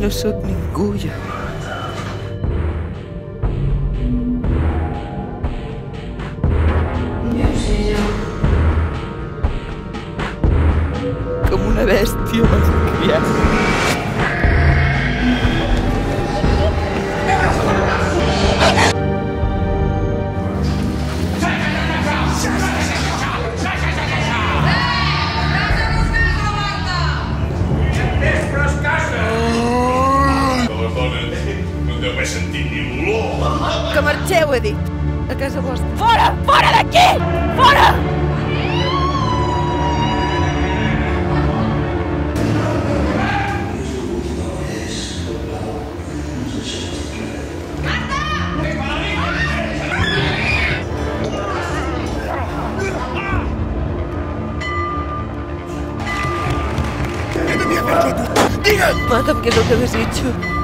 no sóc ningú, jo. Ja ho sé, jo. Com una bèstia malcriada. Que marxeu, he dit. A casa vostra. Fora! Fora d'aquí! Fora! Què devia fer-lo tu? Digue'm! Mata'm, que és el que desitjo.